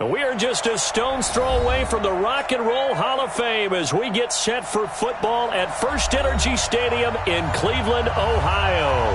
We are just a stone's throw away from the Rock and Roll Hall of Fame as we get set for football at First Energy Stadium in Cleveland, Ohio.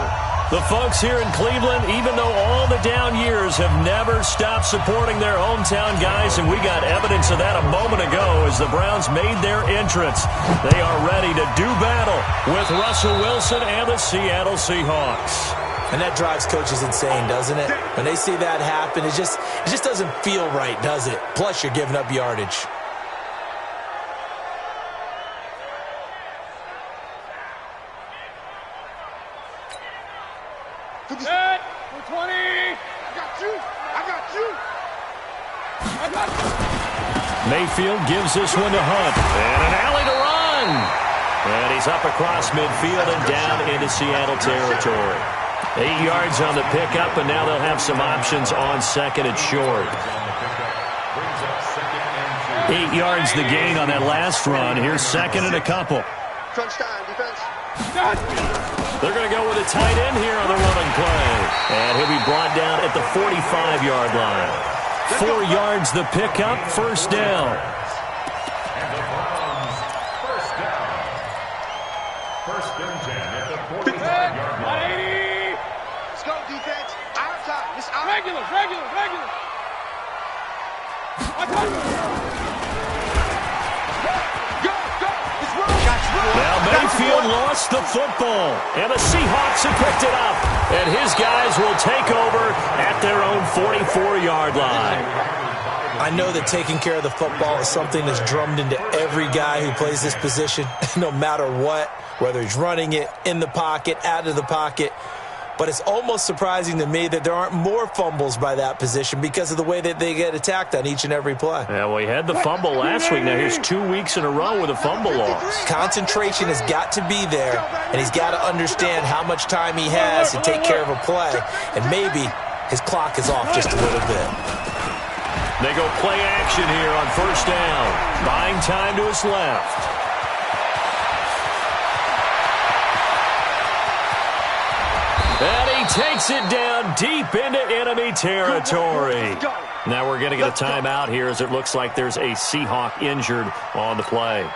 The folks here in Cleveland, even though all the down years, have never stopped supporting their hometown guys, and we got evidence of that a moment ago as the Browns made their entrance. They are ready to do battle with Russell Wilson and the Seattle Seahawks. And that drives coaches insane, doesn't it? When they see that happen, it just doesn't feel right, does it? Plus, you're giving up yardage. Set, 20. I got you. Mayfield gives this one to Hunt. And an alley to run. And he's up across midfield and down into Seattle territory. 8 yards on the pickup, and now they'll have some options on second and short. 8 yards the gain on that last run. Here's second and a couple. Crunch time, defense. They're going to go with a tight end here on the running play. And he'll be brought down at the 45-yard line. 4 yards the pickup, first down. First and 10 at the 45-yard line. Let's go, defense. Out of time. It's out. Regular. Now Mayfield lost the football, and the Seahawks have picked it up. And his guys will take over at their own 44-yard line. I know that taking care of the football is something that's drummed into every guy who plays this position, no matter what, whether he's running it, in the pocket, out of the pocket. But it's almost surprising to me that there aren't more fumbles by that position because of the way that they get attacked on each and every play. Yeah, well, he had the fumble last week. Now here's 2 weeks in a row with a fumble loss. Concentration has got to be there, and he's got to understand how much time he has to take care of a play. And maybe his clock is off just a little bit. They go play action here on first down. Buying time to his left. And he takes it down deep into enemy territory. Now we're going to get a timeout here as it looks like there's a Seahawk injured on the play.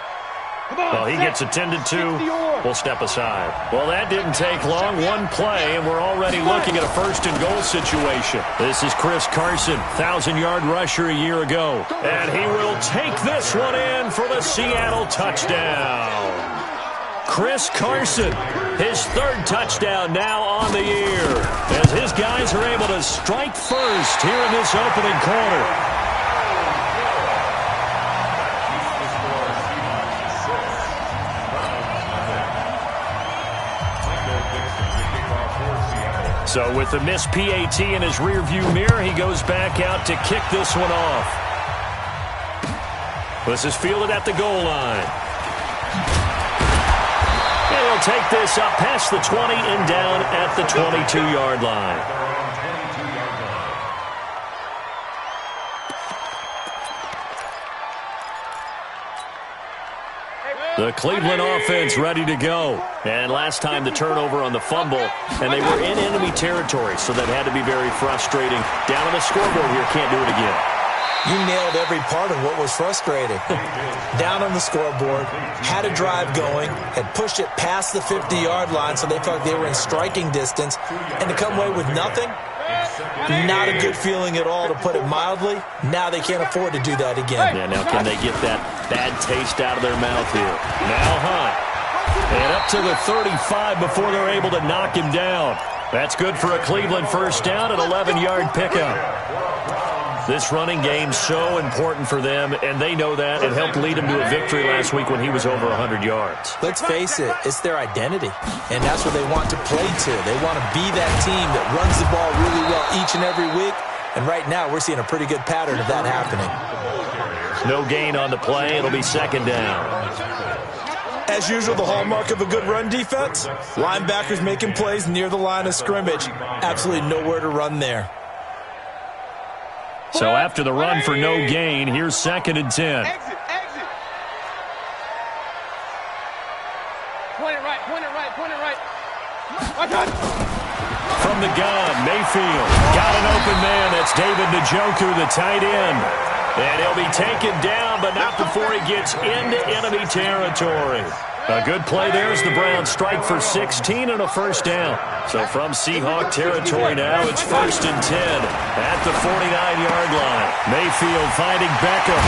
Well, he gets attended to. We'll step aside. Well, that didn't take long. One play, and we're already looking at a first-and-goal situation. This is Chris Carson, 1,000-yard rusher a year ago. And he will take this one in for the Seattle touchdown. Chris Carson, his third touchdown now on the year, as his guys are able to strike first here in this opening quarter. So with the missed PAT in his rearview mirror, he goes back out to kick this one off. This is fielded at the goal line. And he'll take this up past the 20 and down at the 22-yard line. The Cleveland offense ready to go. And last time the turnover on the fumble, and they were in enemy territory, so that had to be very frustrating. Down on the scoreboard here, can't do it again. You nailed every part of what was frustrating. Down on the scoreboard, had a drive going, had pushed it past the 50-yard line so they felt like they were in striking distance, and to come away with nothing, Not a good feeling at all, to put it mildly. Now they can't afford to do that again. Yeah, now can they get that bad taste out of their mouth here? Now Hunt. And up to the 35 before they're able to knock him down. That's good for a Cleveland first down, an 11-yard pickup. This running game's so important for them, and they know that. It helped lead them to a victory last week when he was over 100 yards. Let's face it, it's their identity, and that's what they want to play to. They want to be that team that runs the ball really well each and every week, and right now we're seeing a pretty good pattern of that happening. No gain on the play. It'll be second down. As usual, the hallmark of a good run defense, linebackers making plays near the line of scrimmage. Absolutely nowhere to run there. So after the run for no gain, here's second and 10. Exit. Point it right. From the gun, Mayfield got an open man. That's David Njoku, the tight end. And he'll be taken down, but not before he gets into enemy territory. A good play there as the Browns strike for 16 and a first down. So from Seahawk territory now, it's first and 10 at the 49-yard line. Mayfield finding Beckham.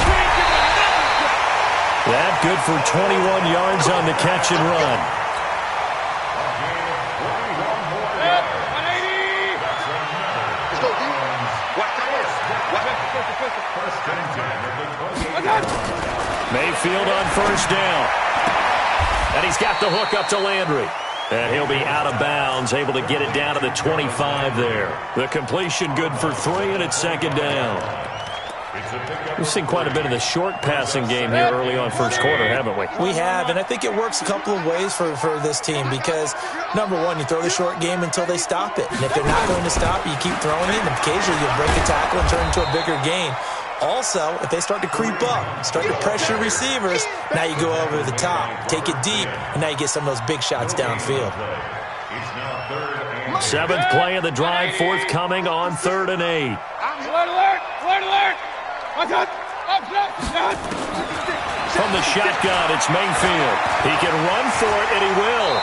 That good for 21 yards on the catch and run. Mayfield on first down. And he's got the hook up to Landry. And he'll be out of bounds, able to get it down to the 25 there. The completion good for 3, and it's second down. We've seen quite a bit of the short passing game here early on first quarter, haven't we? We have, and I think it works a couple of ways for this team because, number one, you throw the short game until they stop it. And if they're not going to stop, you keep throwing it, and occasionally you'll break a tackle and turn it into a bigger gain. Also, if they start to creep up, start to pressure receivers, now you go over the top, take it deep, and now you get some of those big shots downfield. Seventh play of the drive, forthcoming on 3rd and 8. Alert! From the shotgun, it's Mayfield. He can run for it, and he will.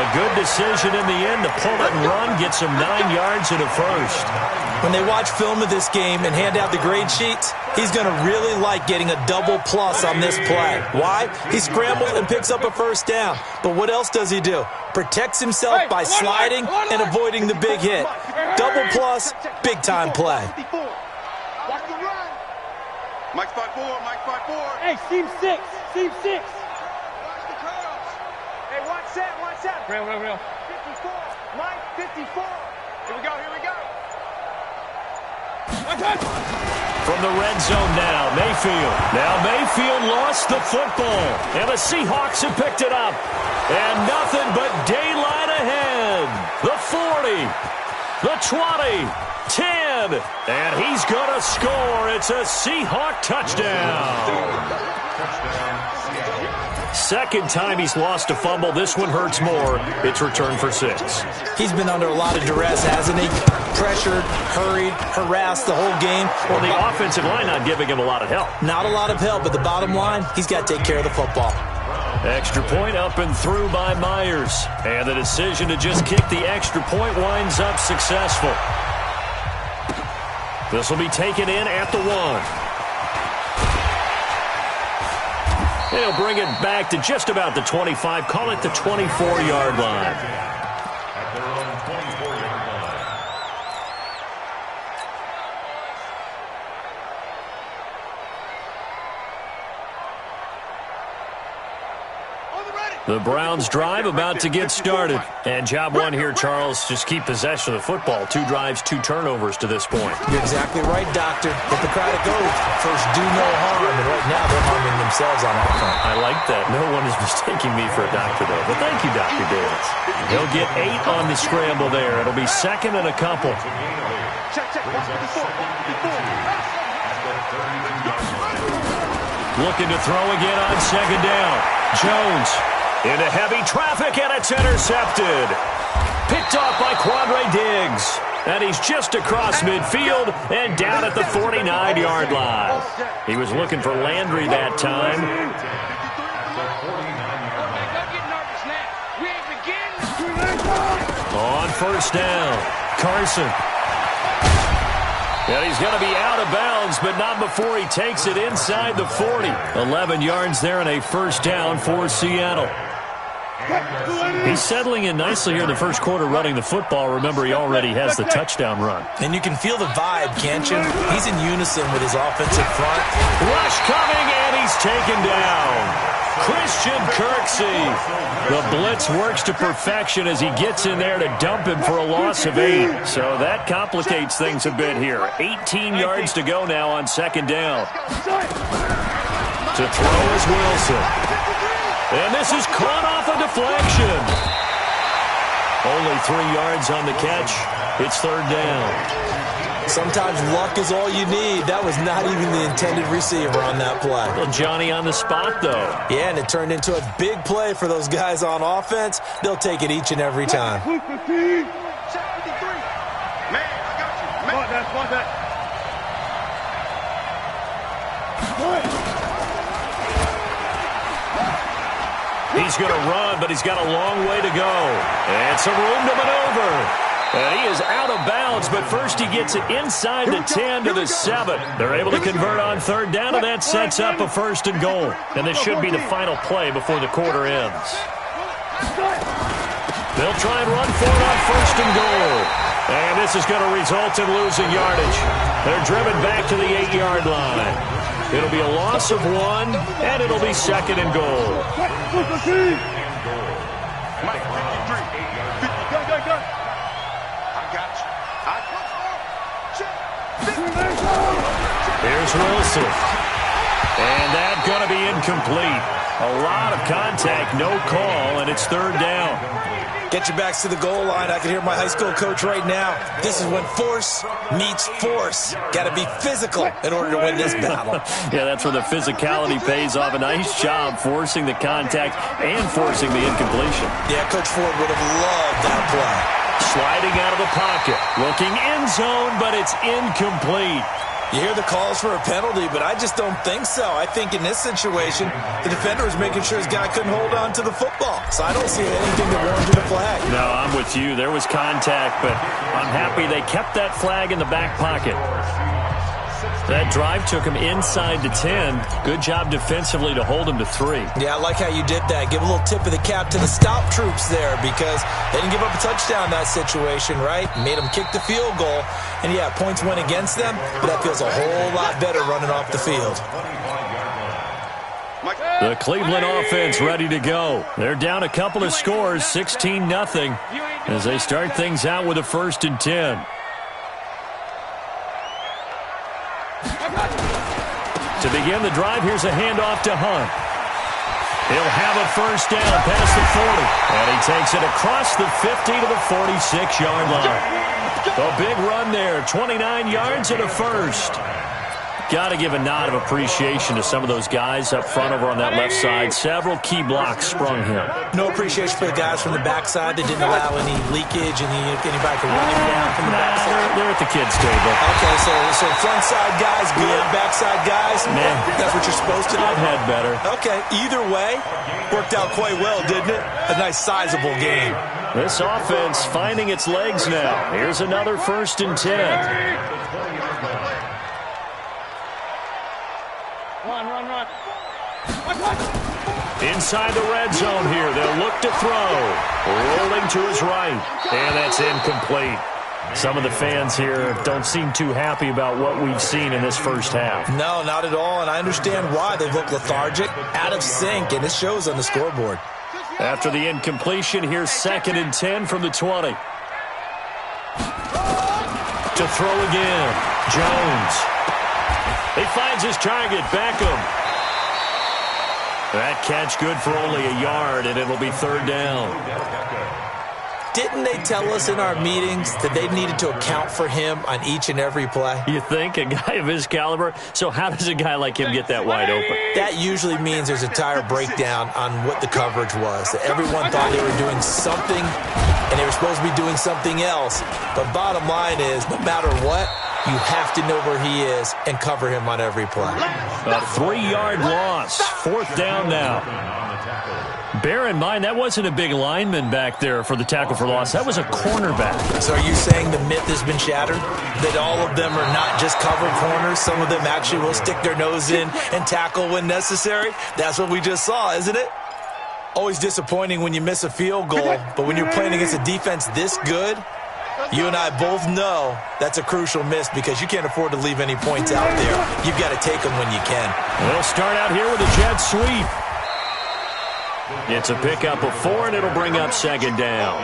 A good decision in the end to pull it and run, gets him 9 yards and a first. When they watch film of this game and hand out the grade sheets, he's going to really like getting a double plus on this play. Why? He scrambles and picks up a first down. But what else does he do? Protects himself by sliding and avoiding the big hit. Double plus, big-time play. Watch the run. Mike 5-4. Hey, seam 6. Watch the curls. Hey, watch that. Real. 54. Mike 54. Here we go. From the red zone now, Mayfield. Now Mayfield lost the football, and the Seahawks have picked it up. And nothing but daylight ahead. The 40, the 20, 10, and he's going to score. It's a Seahawk touchdown. Second time he's lost a fumble. This one hurts more. It's returned for 6. He's been under a lot of duress, hasn't he? Pressured, hurried, harassed the whole game. Well, the offensive line not giving him a lot of help. Not a lot of help, but the bottom line, he's got to take care of the football. Extra point up and through by Myers. And the decision to just kick the extra point winds up successful. This will be taken in at the 1. And he'll bring it back to just about the 25. Call it the 24-yard line. At their own 24-yard line. The Browns drive about to get started. And job one here, Charles, just keep possession of the football. 2 drives, 2 turnovers to this point. You're exactly right, Doctor. Hippocratic oath. First, do no harm. And right now, they're harming themselves on that front. I like that. No one is mistaking me for a doctor, though. But thank you, Dr. Davis. He'll get 8 on the scramble there. It'll be second and a couple. Check. Watch 54. Looking to throw again on second down. Jones into heavy traffic, and it's intercepted. Picked off by Quandre Diggs. And he's just across midfield and down at the 49-yard line. He was looking for Landry that time. On first down. Carson. And he's going to be out of bounds, but not before he takes it inside the 40. 11 yards there and a first down for Seattle. He's settling in nicely here in the first quarter running the football. Remember, he already has the touchdown run. And you can feel the vibe, can't you? He's in unison with his offensive front. Rush coming, and he's taken down. Christian Kirksey. The blitz works to perfection as he gets in there to dump him for a loss of 8. So that complicates things a bit here. 18 yards to go now on second down. To throw is Wilson. And this is caught off a deflection. Only 3 yards on the catch. It's third down. Sometimes luck is all you need. That was not even the intended receiver on that play. Well, Johnny on the spot, though. Yeah, and it turned into a big play for those guys on offense. They'll take it each and every time. 73. Man, I got you. Man. Spot that. He's going to run, but he's got a long way to go. And some room to maneuver. And he is out of bounds, but first he gets it inside the 10 to the 7. They're able to convert on third down, and that sets up a first and goal. And this should be the final play before the quarter ends. They'll try and run for it on first and goal. And this is going to result in losing yardage. They're driven back to the 8-yard line. It'll be a loss of 1, and it'll be second and goal. Here's Wilson. And that's going to be incomplete. A lot of contact, no call, and it's third down. Get your backs to the goal line. I can hear my high school coach right now. This is when force meets force. Got to be physical in order to win this battle. Yeah, that's where the physicality pays off. A nice job forcing the contact and forcing the incompletion. Yeah, Coach Ford would have loved that play. Sliding out of the pocket. Looking end zone, but it's incomplete. You hear the calls for a penalty, but I just don't think so. I think in this situation, the defender was making sure his guy couldn't hold on to the football. So I don't see anything that warranted a flag. No, I'm with you. There was contact, but I'm happy they kept that flag in the back pocket. That drive took him inside the 10. Good job defensively to hold him to 3. Yeah, I like how you did that. Give a little tip of the cap to the stop troops there because they didn't give up a touchdown in that situation, right? Made them kick the field goal. And, yeah, points went against them, but that feels a whole lot better running off the field. The Cleveland offense ready to go. They're down a couple of scores, 16-0, as they start things out with a 1st and 10. To begin the drive, here's a handoff to Hunt. He'll have a first down past the 40. And he takes it across the 50 to the 46-yard line. A big run there, 29 yards and a first. Got to give a nod of appreciation to some of those guys up front over on that left side. Several key blocks sprung him. No appreciation for the guys from the backside that didn't allow any leakage and anybody could run him down from the backside. They're at the kids' table. Okay, so front side guys good, backside guys, man, that's what you're supposed to do. I've had better. Okay, either way, worked out quite well, didn't it? A nice sizable game. This offense finding its legs now. Here's another 1st and 10. Run. Inside the red zone here. They'll look to throw. Rolling to his right. And that's incomplete. Some of the fans here don't seem too happy about what we've seen in this first half. No, not at all, and I understand why. They look lethargic, out of sync, and it shows on the scoreboard. After the incompletion, here's 2nd and 10 from the 20. To throw again. Jones. He finds his target, Beckham. That catch good for only a yard, and it'll be third down. Didn't they tell us in our meetings that they needed to account for him on each and every play? You think? A guy of his caliber? So how does a guy like him get that wide open? That usually means there's a entire breakdown on what the coverage was. That everyone thought they were doing something, and they were supposed to be doing something else. But bottom line is, no matter what, you have to know where he is and cover him on every play. A 3-yard loss. 4th down now. Bear in mind, that wasn't a big lineman back there for the tackle for loss. That was a cornerback. So are you saying the myth has been shattered? That all of them are not just covered corners? Some of them actually will stick their nose in and tackle when necessary? That's what we just saw, isn't it? Always disappointing when you miss a field goal, but when you're playing against a defense this good, you and I both know that's a crucial miss because you can't afford to leave any points out there. You've got to take them when you can. We'll start out here with a jet sweep. It's a pickup of 4, and it'll bring up 2nd down.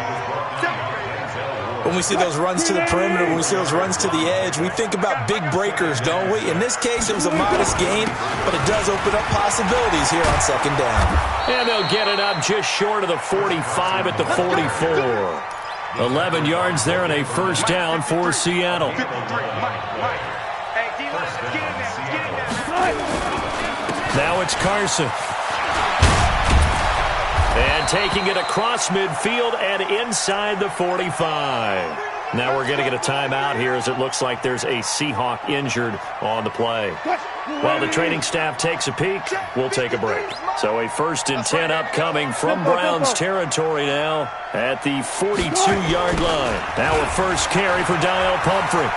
When we see those runs to the perimeter, when we see those runs to the edge, we think about big breakers, don't we? In this case, it was a modest gain, but it does open up possibilities here on 2nd down. And they'll get it up just short of the 45 at the 44. 11 yards there and a 1st down for Seattle. Now it's Carson. And taking it across midfield and inside the 45. Now we're going to get a timeout here as it looks like there's a Seahawk injured on the play. While the training staff takes a peek, we'll take a break. So a 1st and 10 upcoming from Browns territory now at the 42-yard line. Now a first carry for Daniel Pumphrey.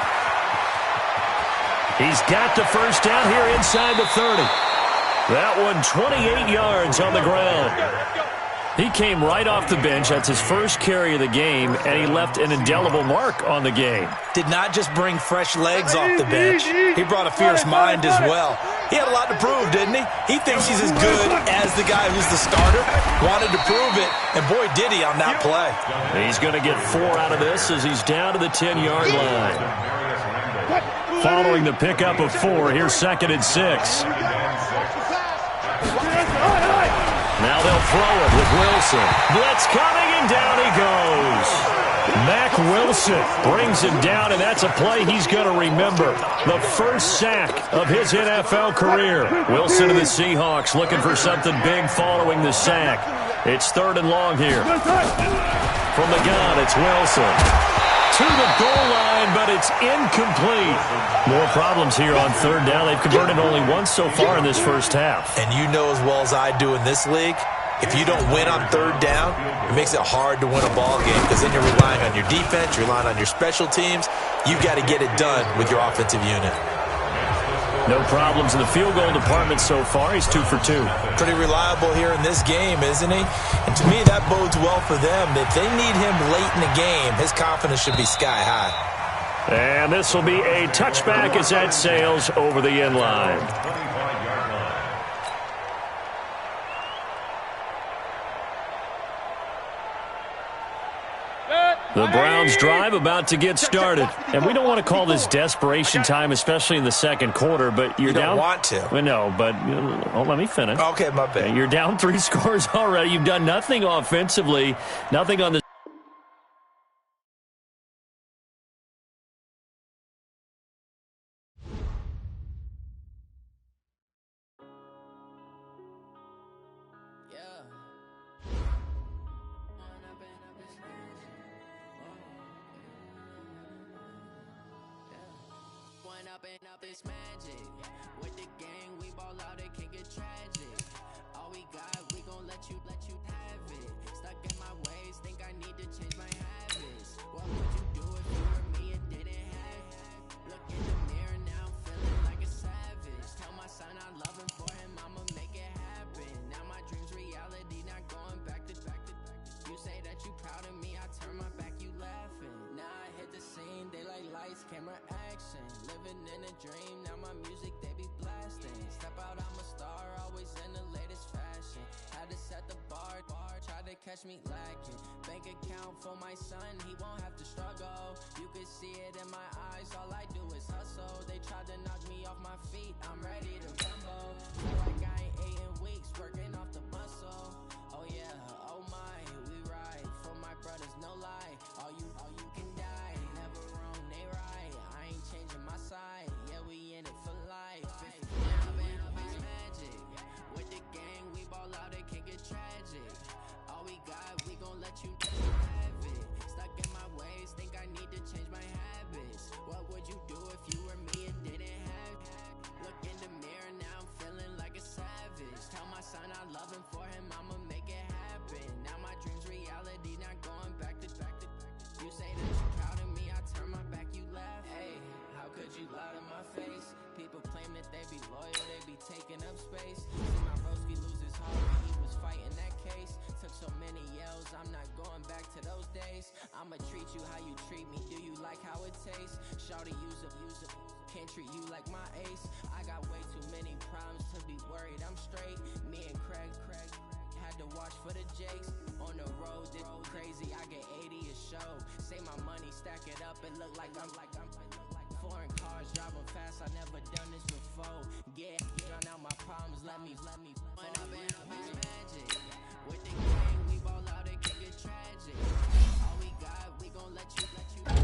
He's got the 1st down here inside the 30. That one 28 yards on the ground. He came right off the bench. That's his first carry of the game, and he left an indelible mark on the game. Did not just bring fresh legs off the bench. He brought a fierce mind as well. He had a lot to prove, didn't he? He thinks he's as good as the guy who's the starter. Wanted to prove it, and boy, did he on that play. He's going to get 4 out of this as he's down to the 10-yard line. Following the pickup of 4, here's 2nd and 6. Now they'll throw it with Wilson. Blitz coming, and down he goes. Mack Wilson brings him down, and that's a play he's going to remember. The first sack of his NFL career. Wilson and the Seahawks looking for something big following the sack. It's 3rd and long here. From the gun, it's Wilson. To the goal line, but it's incomplete. More problems here on 3rd down. They've converted only once so far in this first half. And you know as well as I do in this league, if you don't win on 3rd down, it makes it hard to win a ball game because then you're relying on your defense, you're relying on your special teams. You've got to get it done with your offensive unit. No problems in the field goal department so far. He's 2 for 2. Pretty reliable here in this game, isn't he? And to me, that bodes well for them. If they need him late in the game, his confidence should be sky high. And this will be a touchback as that sails over the end line. The Browns drive about to get started. And we don't want to call this desperation time, especially in the 2nd quarter, but you're down. You don't want to. Well, no, but let me finish. Okay, my bad. You're down 3 scores already. You've done nothing offensively, nothing on the up this magic. With the gang, we ball out, it can get tragic. All we got, we gon' let you have it. Stuck in my ways, think I need to change my habits. What would you do if you were me and didn't have it? Look in the mirror now, I'm feeling like a savage. Tell my son I love him, for him I'ma make it happen. Now my dreams reality, not going back to. You say that you proud of me, I turn my back, you laughing. Now I hit the scene, they like lights, camera, action. Living in a dream, now my music they be blasting. Step out, I'm a star, always in the latest fashion. Had to set the bar, try to catch me lacking. Bank account for my son, he won't have to struggle. You can see it in my eyes, all I do is hustle. They tried to knock me off my feet, I'm ready to rumble. Feel like I ain't ate in weeks, working off the muscle. Oh yeah, oh my, we ride for my brothers, no lie. All you can die, never wrong, they right. I ain't changing my side, yeah, we in it for life. It's magic. With the gang, we ball out, it can get tragic. All we got, we gon' let you have it. Stuck in my ways, think I need to change my habits. What would you do if you were me and didn't have it? Look in the mirror. be loyal, they be taking up space. See my broski lose his heart when he was fighting that case. Took so many yells, I'm not going back to those days. I'ma treat you how you treat me, do you like how it tastes? Shawty use up, can't treat you like my ace. I got way too many problems to be worried, I'm straight. Me and Craig had to watch for the Jakes. On the road, this crazy, I get 80 a show. Say my money, stack it up, it look like I'm foreign cars, driving fast, I never done this before. Yeah, drown out my problems, let me When up and up is magic. With the game, we ball out, it can get tragic. All we got, we gon' let you have it.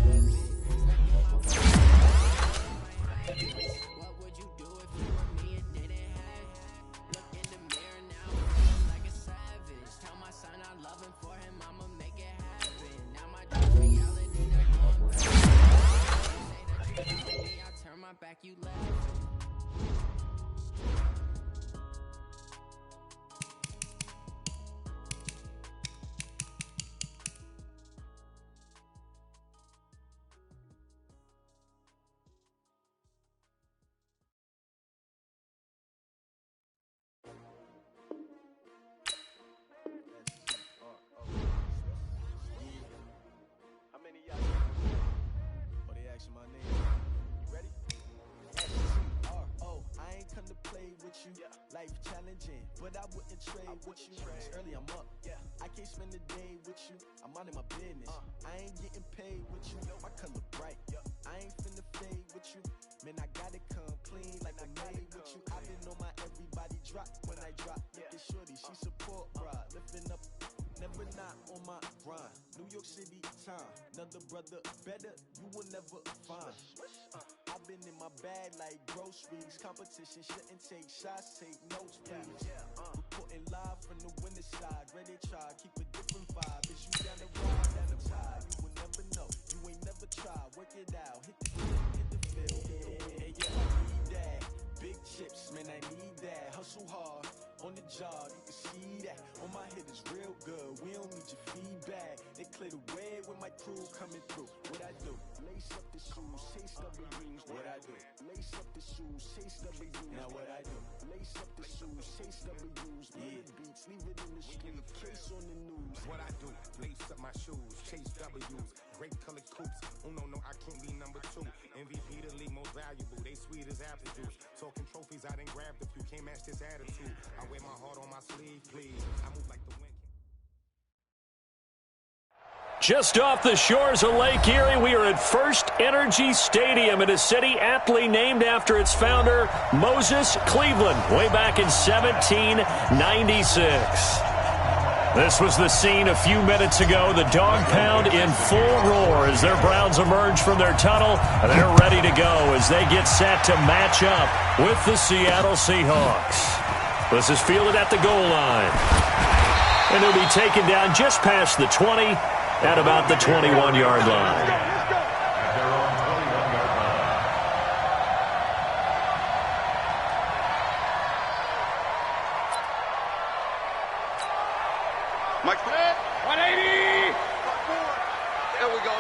What would you do if you were me and didn't have it? Look in the mirror now, feeling like a savage. Tell my son I love him, for him I'ma make it happen. Now my dream reality, not going back. Say that you love me, I turn my back, you laugh. My name. You ready? S-C-R-O. I ain't come to play with you. Life challenging, but I wouldn't trade with you. It's early, I'm up. I can't spend the day with you. I'm out in my business. I ain't getting paid with you. My color bright. I ain't finna fade with you. Man, I gotta come clean like I made with you. I been on my everybody drop when I drop. Look at shorty, she support, bruh. Lifting up. Never not on my grind. New York City time. Another brother better, you will never find. I've been in my bag like groceries. Competition shouldn't take shots, take notes, please. Reporting live from the winner side. Ready to try, keep a different vibe. Is you down the ride, down the tide? You will never know. You ain't never tried. Work it out. Hit the field. Hey, yeah, I need that. Big chips, man, I need that. Hustle hard. On the job, you can see that. On my head is real good. We don't need your feedback. They clear the way with my crew coming through. What I do? Lace up the shoes, chase W's. What I do? Lace up the shoes, chase W's. Now what I do? Lace up the shoes, chase W's. Yeah, beats, leave it in the street. Case on the news. What I do? Lace up my shoes, chase W's. Great colored coops. Oh no, I can't be number 2. MVP the league most valuable. They sweet as apple juice. Talking trophies, I done grabbed a few. Can't match this attitude. I wear my heart on my sleeve, please. I move like the wind. Just off the shores of Lake Erie, we are at First Energy Stadium in a city aptly named after its founder, Moses Cleveland, way back in 1796. This was the scene a few minutes ago. The Dog Pound in full roar as their Browns emerge from their tunnel. They're ready to go as they get set to match up with the Seattle Seahawks. This is fielded at the goal line. And it'll be taken down just past the 20 at about the 21-yard line. Mike, 180. Here we go.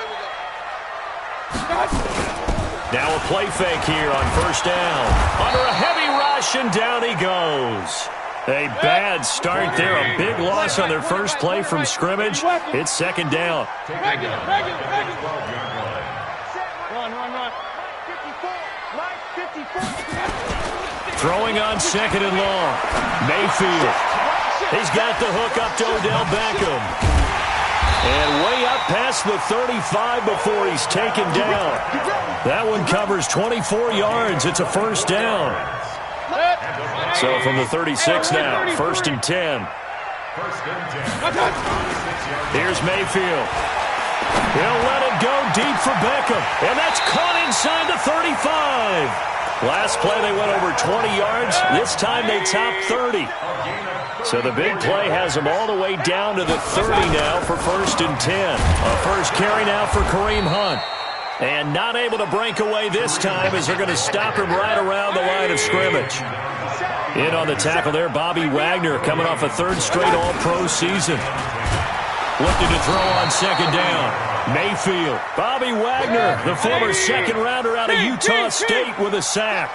Now a play fake here on first down. Under a heavy rush, and down he goes. A bad start there. A big loss on their first play from scrimmage. It's second down. Regular. Run. 54. Throwing on second and long. Mayfield. He's got the hook up to Odell Beckham. And way up past the 35 before he's taken down. That one covers 24 yards. It's a first down. So from the 36 now, first and 10. Here's Mayfield. He'll let it go deep for Beckham. And that's caught inside the 35. Last play they went over 20 yards. This time they topped 30. So the big play has them all the way down to the 30 now for first and 10. A first carry now for Kareem Hunt. And not able to break away this time as they're going to stop him right around the line of scrimmage. In on the tackle there, Bobby Wagner coming off a third straight All-Pro season. Looking to throw on second down. Mayfield. Bobby Wagner, the former second rounder out of Utah State with a sack.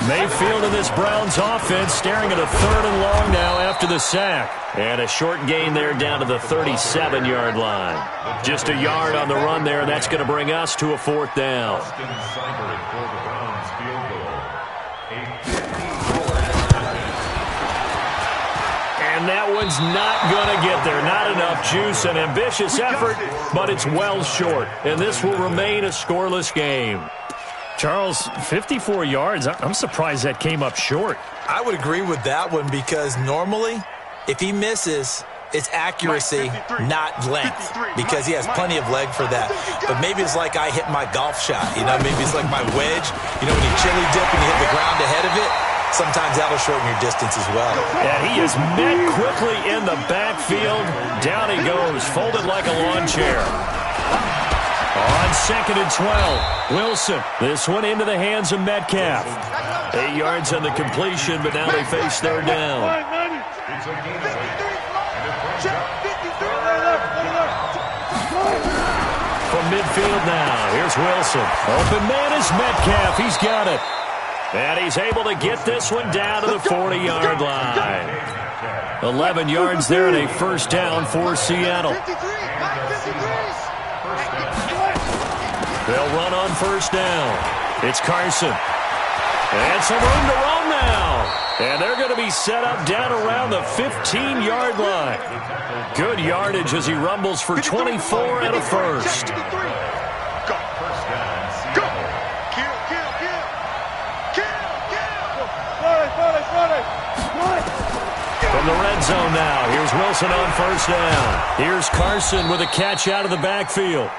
Mayfield and this Browns offense staring at a 3rd and long now after the sack. And a short gain there down to the 37-yard line. Just a yard on the run there. That's going to bring us to a 4th down. And that one's not going to get there. Not enough juice. An ambitious effort, but it's well short. And this will remain a scoreless game. Charles, 54 yards. I'm surprised that came up short. I would agree with that one because normally, if he misses, it's accuracy, not length, because he has plenty of leg for that. But maybe it's like I hit my golf shot. Maybe it's like my wedge. When you chili dip and you hit the ground ahead of it, sometimes that'll shorten your distance as well. And he is met quickly in the backfield. Down he goes, folded like a lawn chair. On 2nd and 12, Wilson. This one into the hands of Metcalf. 8 yards on the completion, but now they face 3rd down. From midfield now, here's Wilson. Open man is Metcalf. He's got it. And he's able to get this one down to the 40-yard line. 11 yards there and a 1st down for Seattle. They'll run on 1st down. It's Carson. And some room to roam now. And they're going to be set up down around the 15-yard line. Good yardage as he rumbles for 24 and a 1st. Go. Kill. From the red zone now, here's Wilson on 1st down. Here's Carson with a catch out of the backfield.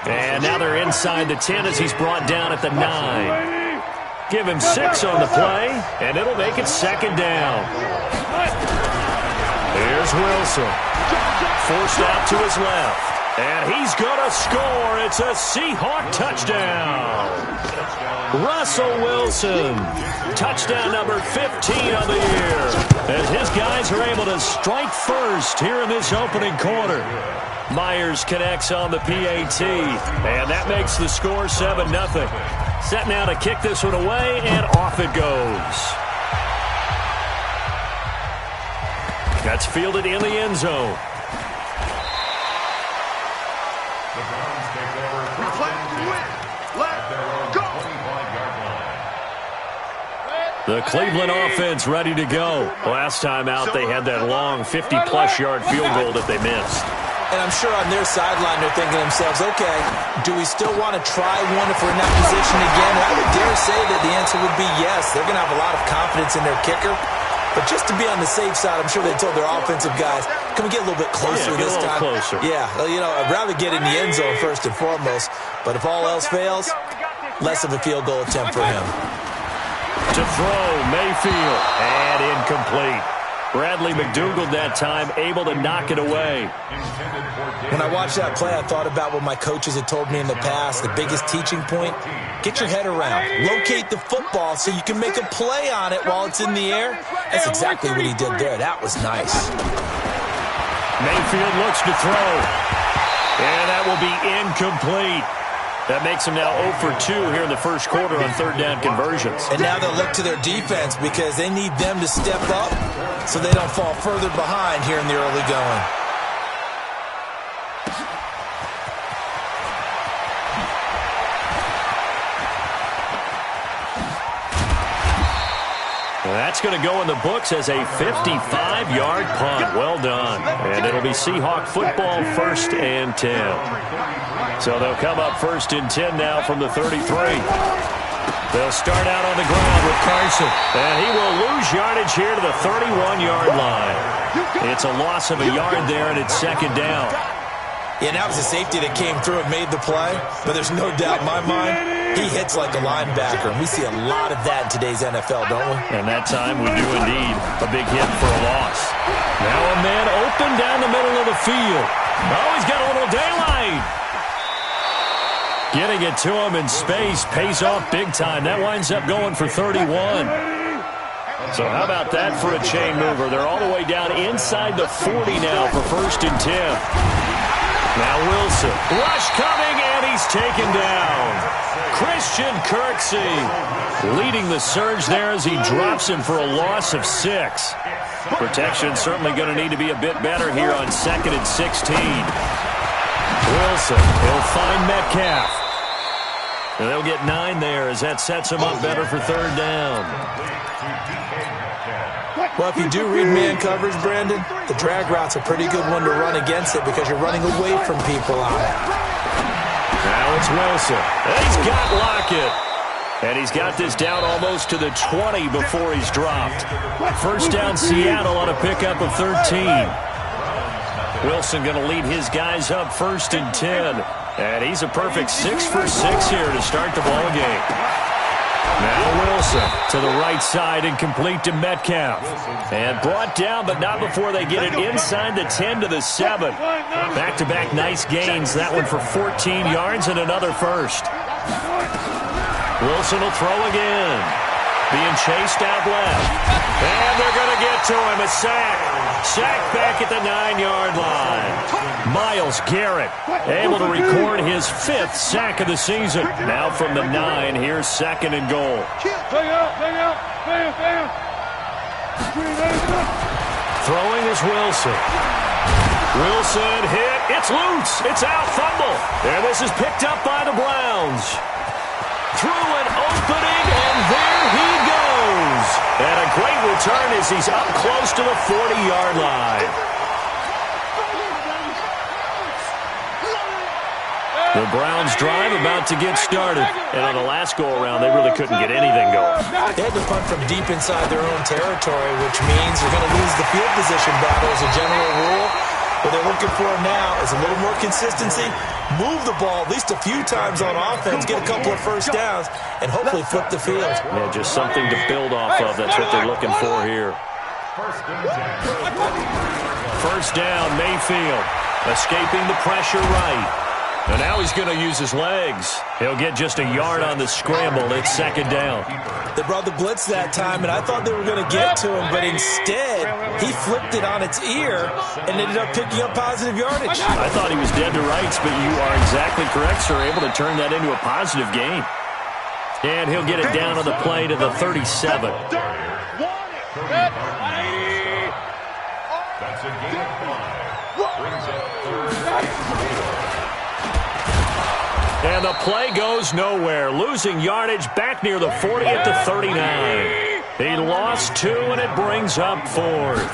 And now they're inside the 10 as he's brought down at the 9. Give him 6 on the play, and it'll make it 2nd down. Here's Wilson. Forced out to his left. And he's going to score. It's a Seahawk touchdown. Russell Wilson. Touchdown number 15 of the year. As his guys are able to strike first here in this opening quarter. Myers connects on the PAT, and that makes the score 7-0. Set now to kick this one away, and off it goes. That's fielded in the end zone. The Browns take over. We play to win. Let's go. The Cleveland offense ready to go. Last time out, they had that long 50-plus yard field goal that they missed. And I'm sure on their sideline they're thinking to themselves, okay, do we still want to try one if we're in that position again? And I would dare say that the answer would be yes. They're going to have a lot of confidence in their kicker. But just to be on the safe side, I'm sure they told their offensive guys, can we get a little bit closer this time? Closer. Yeah, I'd rather get in the end zone first and foremost. But if all else fails, less of a field goal attempt for him. To throw, Mayfield, and incomplete. Bradley McDougald that time able to knock it away. When I watched that play, I thought about what my coaches had told me in the past. The biggest teaching point, get your head around. Locate the football so you can make a play on it while it's in the air. That's exactly what he did there. That was nice. Mayfield looks to throw. And that will be incomplete. That makes him now 0 for 2 here in the first quarter on 3rd down conversions. And now they'll look to their defense because they need them to step up so they don't fall further behind here in the early going. That's going to go in the books as a 55-yard punt. Well done. And it'll be Seahawk football 1st and 10. So they'll come up 1st and 10 now from the 33. They'll start out on the ground with Carson. And he will lose yardage here to the 31-yard line. It's a loss of a yard there, and it's 2nd down. Yeah, that was a safety that came through and made the play. But there's no doubt in my mind, he hits like a linebacker. And we see a lot of that in today's NFL, don't we? And that time we do indeed. A big hit for a loss. Now a man open down the middle of the field. Oh, he's got a little daylight. Getting it to him in space pays off big time. That winds up going for 31. So how about that for a chain mover? They're all the way down inside the 40 now for 1st and 10. Now Wilson. Rush coming, and he he's taken down. Christian Kirksey leading the surge there as he drops him for a loss of 6. Protection certainly going to need to be a bit better here on 2nd and 16. Wilson, he'll find Metcalf. And they'll get 9 there as that sets him up better for 3rd down. Well, if you do read man coverage, Brandon, the drag route's a pretty good one to run against it because you're running away from people on it. Now it's Wilson. And he's got Lockett. And he's got this down almost to the 20 before he's dropped. 1st down Seattle on a pickup of 13. Wilson going to lead his guys up 1st and 10. And he's a perfect 6 for 6 here to start the ball game. Now Wilson to the right side and complete to Metcalf. And brought down, but not before they get it inside the 10 to the 7. Back-to-back nice gains. That one for 14 yards and another first. Wilson will throw again. Being chased out left. And they're going to get to him. A sack. Sack back at the 9-yard line. Myles Garrett able to record his 5th sack of the season. Now from the 9, here's 2nd and goal. Throwing is Wilson. Wilson hit. It's loose. It's out. Fumble. And this is picked up by the Browns. Through an opening, and there he goes. And a great return as he's up close to the 40-yard line. The Browns drive about to get started. And on the last go-around, they really couldn't get anything going. They had to punt from deep inside their own territory, which means they're going to lose the field position battle as a general rule. What they're looking for now is a little more consistency, move the ball at least a few times on offense, get a couple of 1st downs, and hopefully flip the field. Yeah, just something to build off of. That's what they're looking for here. 1st down, Mayfield, escaping the pressure right. And now he's going to use his legs. He'll get just a yard on the scramble. It's 2nd down. They brought the blitz that time, and I thought they were going to get to him, but instead he flipped it on its ear and ended up picking up positive yardage. I thought he was dead to rights, but you are exactly correct, sir. Able to turn that into a positive gain. And he'll get it down on the play to the 37. That's a gain of 5. Brings up 3rd. And the play goes nowhere. Losing yardage back near the 40 at the 39. He lost 2, and it brings up 4th.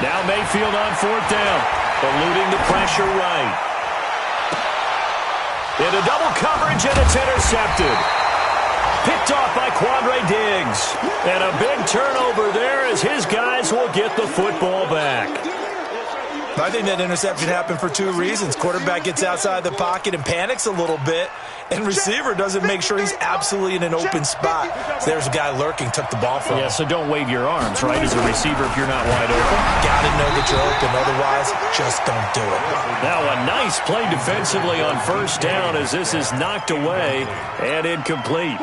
Now Mayfield on 4th down. Eluding the pressure right. Into double coverage, and it's intercepted. Picked off by Quandre Diggs. And a big turnover there as his guys will get the football back. I think that interception happened for 2 reasons. Quarterback gets outside the pocket and panics a little bit, and receiver doesn't make sure he's absolutely in an open spot. So there's a guy lurking, took the ball from him. Yeah, so don't wave your arms, right, as a receiver if you're not wide open. Got to know that you're open, otherwise just don't do it. Now a nice play defensively on 1st down as this is knocked away and incomplete.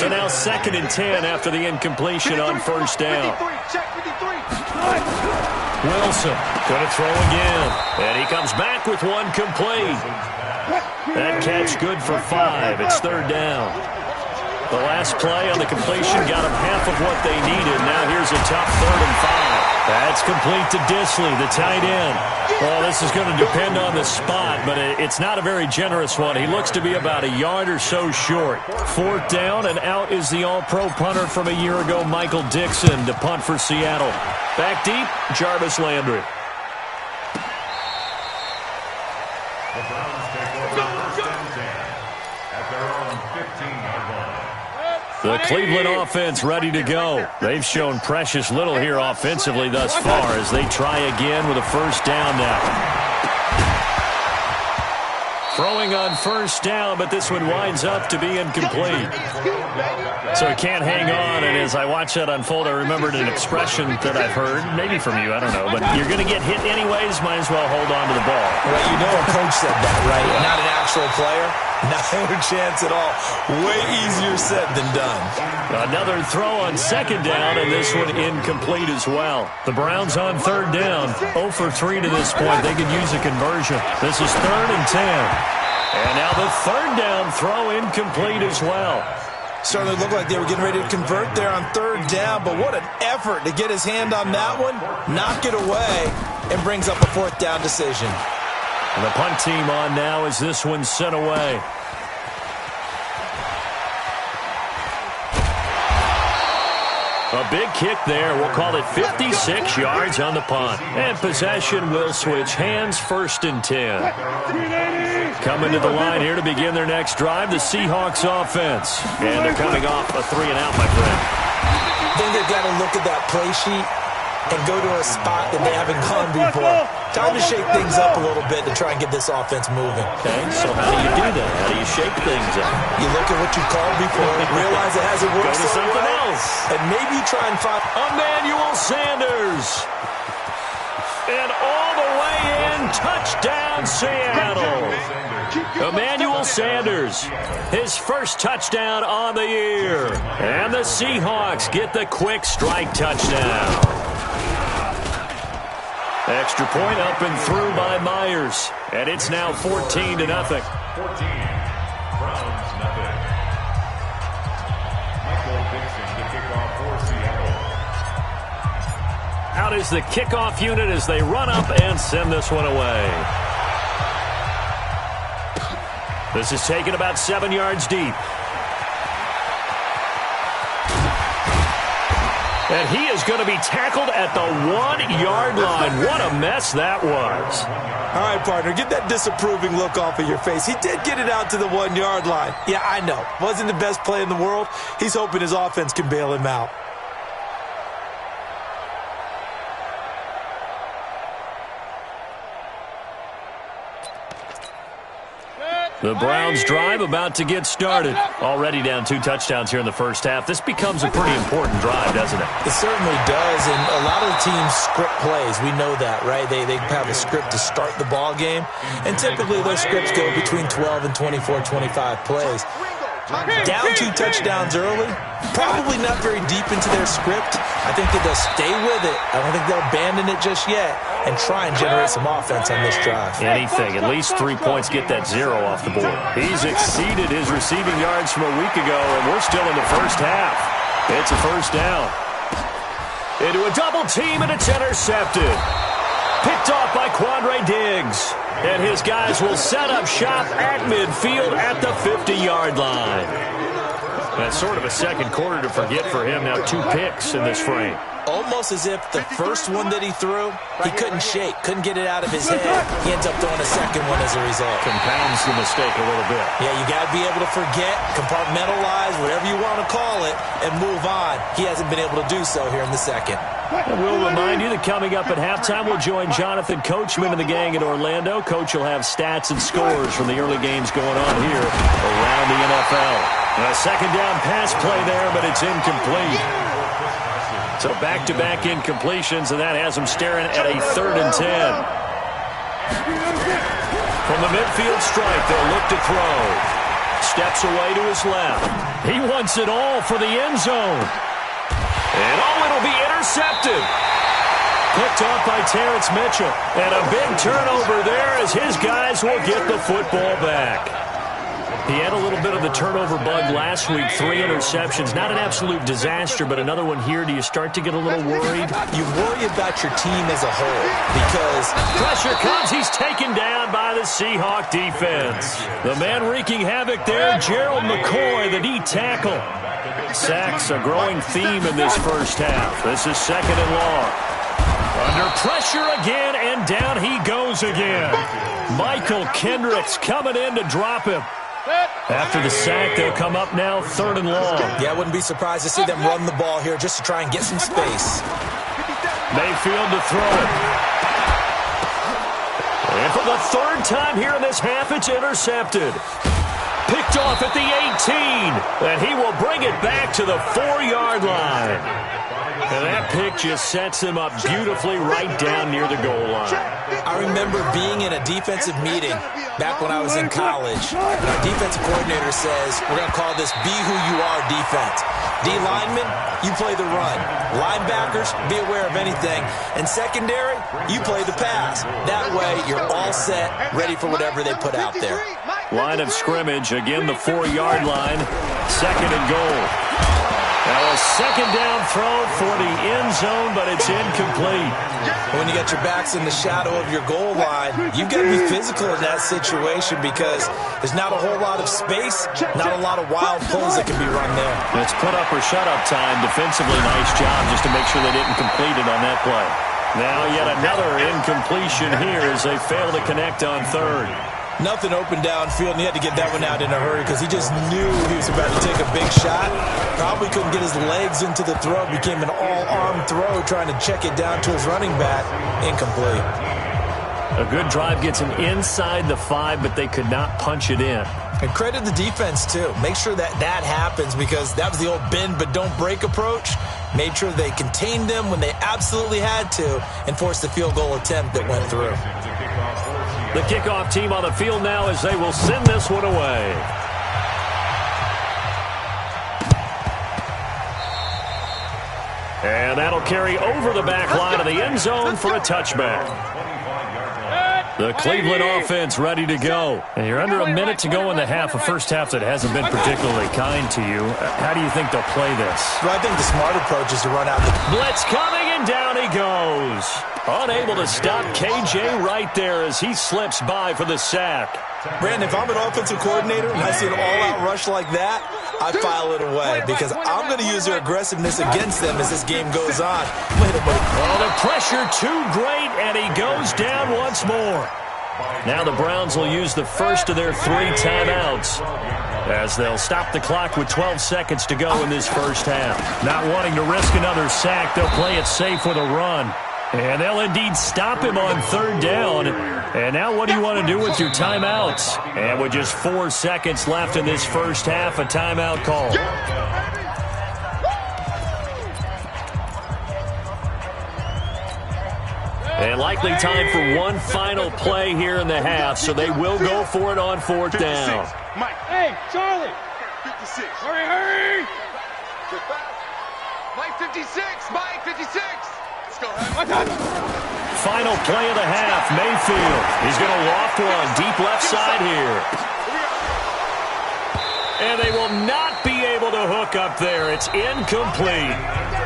So now 2nd and 10 after the incompletion on 1st down. Wilson going to throw again. And he comes back with one complete. That catch good for 5. It's 3rd down. The last play on the completion got them half of what they needed. Now here's a tough 3rd and 5. That's complete to Disley, the tight end. Well, this is going to depend on the spot, but it's not a very generous one. He looks to be about a yard or so short. 4th down, and out is the all-pro punter from a year ago, Michael Dixon, to punt for Seattle. Back deep, Jarvis Landry. The Browns take over 1st and 10 at their own 15-yard line. The Cleveland offense ready to go. They've shown precious little here offensively thus far as they try again with a 1st down now. Throwing on 1st down, but this one winds up to be incomplete. So he can't hang on, and as I watch that unfold, I remembered an expression that I've heard, maybe from you, I don't know, but you're going to get hit anyways, might as well hold on to the ball. Well, you know a coach said that, right? Not an actual player. Not a chance at all. Way easier said than done. Another throw on 2nd down, and this one incomplete as well. The Browns on 3rd down, 0 for 3 to this point. They could use a conversion. This is 3rd and 10. And now the third down throw incomplete as well. Certainly looked like they were getting ready to convert there on third down, but what an effort to get his hand on that one, knock it away, and brings up a fourth down decision. And the punt team on now as this one's sent away. A big kick there. We'll call it 56 yards on the punt. And possession will switch hands, 1st and 10. Coming to the line here to begin their next drive, the Seahawks offense. And they're coming off a 3-and-out, my friend. I think they've got to look at that play sheet and go to a spot that they haven't gone before. Time to shake things up a little bit to try and get this offense moving. Okay, so how do you do that? How do you shake things up? You look at what you called before, realize it hasn't worked. Go to something else. And maybe try and find Emmanuel Sanders. And all the way in, touchdown Seattle. Emmanuel Sanders, his first touchdown on the year. And the Seahawks get the quick strike touchdown. Extra point up and through by Myers. And it's now 14-0. 14. Browns, nothing. Michael Dixon, the kickoff for Seattle. Out is the kickoff unit as they run up and send this one away. This is taken about 7 yards deep. And he is going to be tackled at the 1-yard line. What a mess that was. All right, partner, get that disapproving look off of your face. He did get it out to the 1-yard line. Yeah, I know. Wasn't the best play in the world. He's hoping his offense can bail him out. The Browns drive about to get started. Already down 2 touchdowns here in the first half. This becomes a pretty important drive, doesn't it? It certainly does, and a lot of the teams script plays. We know that, right? They have a script to start the ball game, and typically those scripts go between 12 and 24, 25 plays. Down 2 touchdowns early, probably not very deep into their script. I think that they'll stay with it. I don't think they'll abandon it just yet and try and generate some offense on this drive. Anything. At least 3 points get that 0 off the board. He's exceeded his receiving yards from a week ago, and we're still in the first half. It's a first down. Into a double team, and it's intercepted. Picked off by Quandre Diggs. And his guys will set up shop at midfield at the 50-yard line. That's sort of a second quarter to forget for him. Now 2 picks in this frame. Almost as if the first one that he threw, he couldn't shake, couldn't get it out of his head. He ends up throwing a second one as a result. Compounds the mistake a little bit. Yeah, you got to be able to forget, compartmentalize, whatever you want to call it, and move on. He hasn't been able to do so here in the second. And we'll remind you that coming up at halftime, we'll join Jonathan Coachman and the gang in Orlando. Coach will have stats and scores from the early games going on here around the NFL. A second down pass play there, but it's incomplete. So back-to-back incompletions, and that has him staring at a 3rd and 10. From the midfield stripe, they'll look to throw. Steps away to his left. He wants it all for the end zone. And it'll be intercepted. Picked off by Terrence Mitchell. And a big turnover there as his guys will get the football back. He had a little bit of the turnover bug last week, 3 interceptions. Not an absolute disaster, but another one here. Do you start to get a little worried? You worry about your team as a whole because pressure comes. He's taken down by the Seahawk defense. The man wreaking havoc there, Gerald McCoy, the D tackle. Sacks a growing theme in this first half. This is 2nd and long. Under pressure again, and down he goes again. Michael Kendricks coming in to drop him. After the sack, they'll come up now 3rd and long. Yeah, I wouldn't be surprised to see them run the ball here just to try and get some space. Mayfield to throw it. And for the 3rd time here in this half, it's intercepted. Picked off at the 18. and he will bring it back to the 4-yard line. And that pick just sets him up beautifully right down near the goal line. I remember being in a defensive meeting back when I was in college. Our defensive coordinator says, we're going to call this Be Who You Are defense. D linemen, you play the run. Linebackers, be aware of anything. And secondary, you play the pass. That way, you're all set, ready for whatever they put out there. Line of scrimmage, again the 4-yard line, 2nd and goal. Now a second down throw for the end zone, but it's incomplete. When you got your backs in the shadow of your goal line, you've got to be physical in that situation because there's not a whole lot of space, not a lot of wild plays that can be run there. It's put up or shut up time. Defensively, nice job just to make sure they didn't complete it on that play. Now yet another incompletion here as they fail to connect on 3rd. Nothing open downfield, and he had to get that one out in a hurry because he just knew he was about to take a big shot. Probably couldn't get his legs into the throw. Became an all-arm throw trying to check it down to his running back. Incomplete. A good drive gets him inside the 5, but they could not punch it in. And credit the defense, too. Make sure that happens because that was the old bend but don't break approach. Made sure they contained them when they absolutely had to and forced the field goal attempt that went through. The kickoff team on the field now as they will send this one away. And that'll carry over the back line of the end zone for a touchback. The Cleveland offense ready to go. And you're under a minute to go in the half, a first half that hasn't been particularly kind to you. How do you think they'll play this? Well, I think the smart approach is to run out the blitz coming, and down he goes. Unable to stop KJ right there as he slips by for the sack. Brandon, if I'm an offensive coordinator and I see an all-out rush like that, I file it away because I'm going to use their aggressiveness against them as this game goes on. Oh, the pressure too great, and he goes down once more. Now the Browns will use the first of their 3 timeouts as they'll stop the clock with 12 seconds to go in this first half. Not wanting to risk another sack, they'll play it safe with a run. And they'll indeed stop him on 3rd down. And now what do you want to do with your timeouts? And with just 4 seconds left in this first half, a timeout call. And likely time for one final play here in the half, so they will go for it on 4th down. Mike. Hey, Charlie. 56. Hurry. Mike 56. Mike 56. Let's go. Final play of the half, Mayfield. He's going to loft one deep left side here. And they will not be able to hook up there. It's incomplete.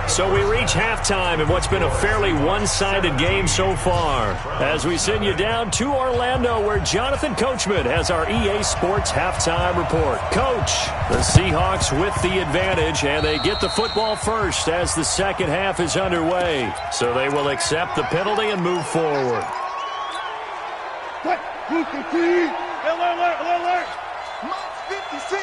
So we reach halftime in what's been a fairly one-sided game so far. As we send you down to Orlando, where Jonathan Coachman has our EA Sports halftime report. Coach, the Seahawks with the advantage, and they get the football first as the second half is underway. So they will accept the penalty and move forward. Alert. Mike 56.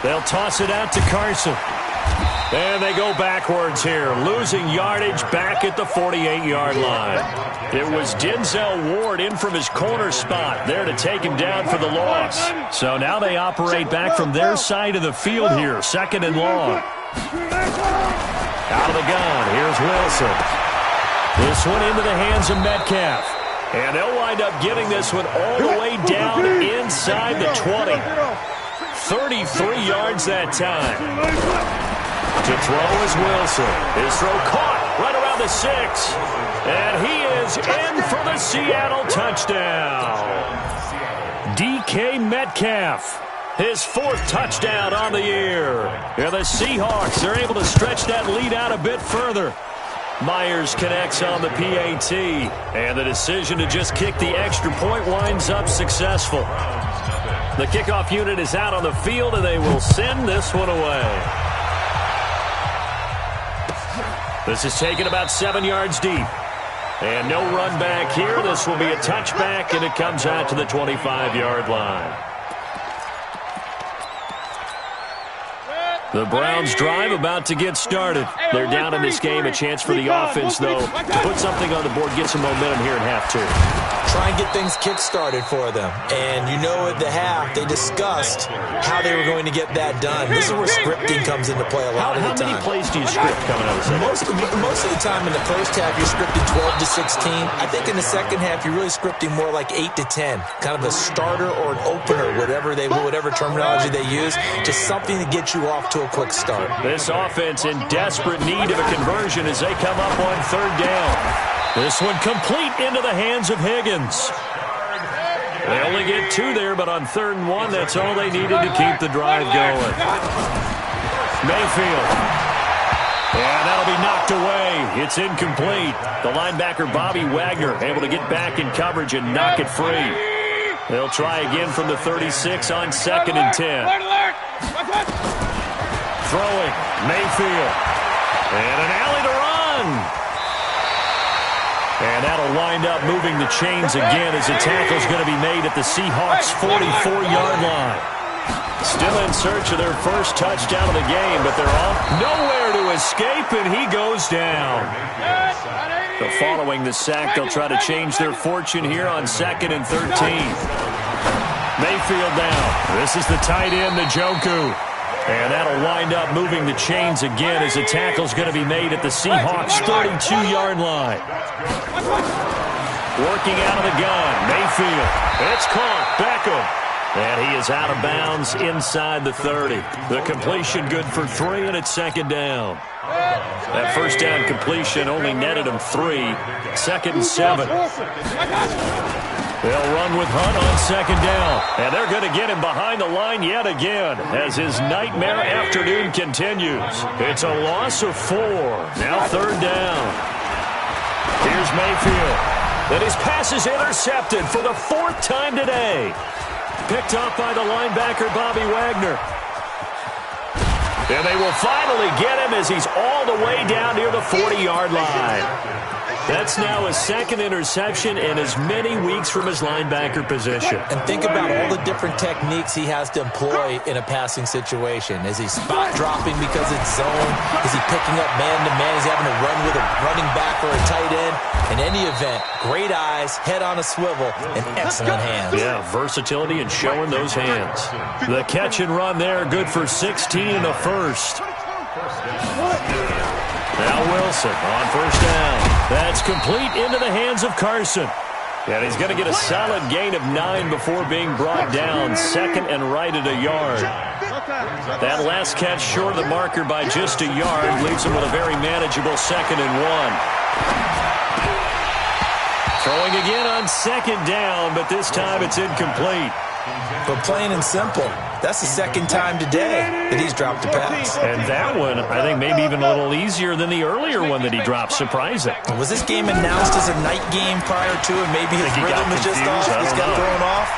They'll toss it out to Carson. And they go backwards here, losing yardage back at the 48-yard line. It was Denzel Ward in from his corner spot there to take him down for the loss. So now they operate back from their side of the field here, 2nd and long. Out of the gun, here's Wilson. This one into the hands of Metcalf. And they'll wind up getting this one all the way down inside the 20. 33 yards that time. To throw is Wilson. His throw caught right around the 6. And he is in for the Seattle touchdown. DK Metcalf. His 4th touchdown on the year. And the Seahawks are able to stretch that lead out a bit further. Myers connects on the PAT, and the decision to just kick the extra point winds up successful. The kickoff unit is out on the field, and they will send this one away. This is taken about 7 yards deep. And no run back here. This will be a touchback, and it comes out to the 25-yard line. The Browns drive about to get started. They're down in this game. A chance for the offense, though, to put something on the board, get some momentum here in half 2. try and get things kick-started for them. And you know at the half, they discussed how they were going to get that done. This is where scripting comes into play a lot of the time. How many plays do you script coming out of the second? Most of the time in the first half, you're scripting 12 to 16. I think in the second half, you're really scripting more like 8 to 10. Kind of a starter or an opener, whatever terminology they use, just something to get you off to a quick start. This offense in desperate need of a conversion as they come up on third down. This one complete into the hands of Higgins. They only get 2 there, but on 3rd and 1, that's all they needed to keep the drive going. Mayfield. And that'll be knocked away. It's incomplete. The linebacker, Bobby Wagner, able to get back in coverage and knock it free. They'll try again from the 36 on 2nd and 10. Throwing, Mayfield. And an alley to run. And that'll wind up moving the chains again as the tackle's going to be made at the Seahawks' 44-yard line. Still in search of their first touchdown of the game, but they're off. Nowhere to escape, and he goes down. So following the sack, they'll try to change their fortune here on 2nd and 13. Mayfield down. This is the tight end, Njoku. And that'll wind up moving the chains again as the tackle's going to be made at the Seahawks' 32-yard line. Working out of the gun, Mayfield. It's caught. Beckham. And he is out of bounds inside the 30. The completion good for 3, and it's 2nd down. That first down completion only netted him 3. 2nd and 7. They'll run with Hunt on 2nd down. And they're going to get him behind the line yet again as his nightmare afternoon continues. It's a loss of 4. Now 3rd down. Here's Mayfield. And his pass is intercepted for the 4th time today. Picked up by the linebacker, Bobby Wagner. And they will finally get him as he's all the way down near the 40-yard line. That's now his 2nd interception in as many weeks from his linebacker position. And think about all the different techniques he has to employ in a passing situation. Is he spot dropping because it's zone? Is he picking up man-to-man? Is he having to run with a running back or a tight end? In any event, great eyes, head on a swivel, and excellent hands. Yeah, versatility and showing those hands. The catch and run there, good for 16 in the first. Now Wilson on 1st down. That's complete into the hands of Carson. And he's going to get a solid gain of 9 before being brought down. 2nd and right at a yard. That last catch short of the marker by just a yard leaves him with a very manageable 2nd and 1. Throwing again on 2nd down, but this time it's incomplete. But plain and simple, that's the 2nd time today that he's dropped a pass. And that one, I think, maybe even a little easier than the earlier one that he dropped. Surprising. Was this game announced as a night game prior to it? Maybe his rhythm was just off. He just got thrown off.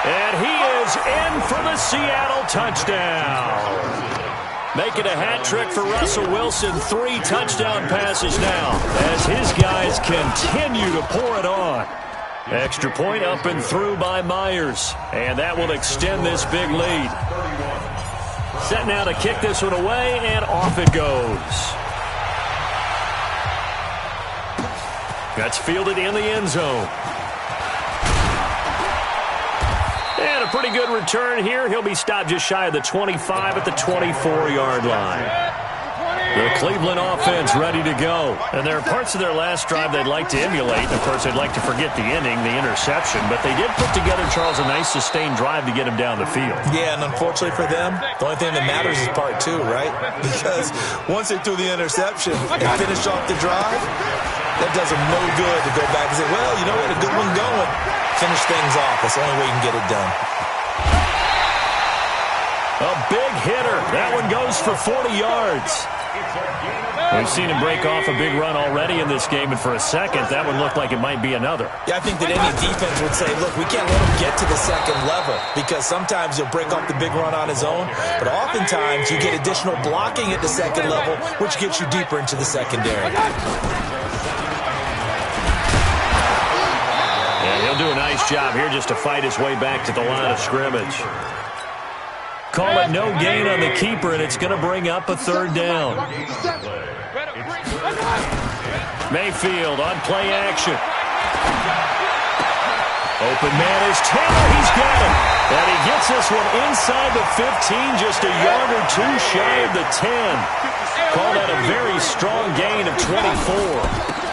And he is in for the Seattle touchdown. Making a hat trick for Russell Wilson. 3 touchdown passes now as his guys continue to pour it on. Extra point up and through by Myers. And that will extend this big lead. Set now to kick this one away, and off it goes. That's fielded in the end zone. And a pretty good return here. He'll be stopped just shy of the 25 at the 24-yard line. The Cleveland offense ready to go. And there are parts of their last drive they'd like to emulate. And, of course, they'd like to forget the inning, the interception. But they did put together, Charles, a nice sustained drive to get him down the field. Yeah, and unfortunately for them, the only thing that matters is part 2, right? Because once they threw the interception and finished off the drive, that does them no good to go back and say, well, you know, we had a good one going. Finish things off. That's the only way you can get it done. A big hitter. That one goes for 40 yards. We've seen him break off a big run already in this game, and for a second, that would look like it might be another. Yeah, I think that any defense would say, look, we can't let him get to the 2nd level, because sometimes he'll break off the big run on his own, but oftentimes you get additional blocking at the 2nd level, which gets you deeper into the secondary. And he'll do a nice job here just to fight his way back to the line of scrimmage. Call it no gain on the keeper, and it's going to bring up a 3rd down. Mayfield on play action. Open man is Taylor. He's got him. And he gets this one inside the 15, just a yard or two shy of the 10. Call that a very strong gain of 24.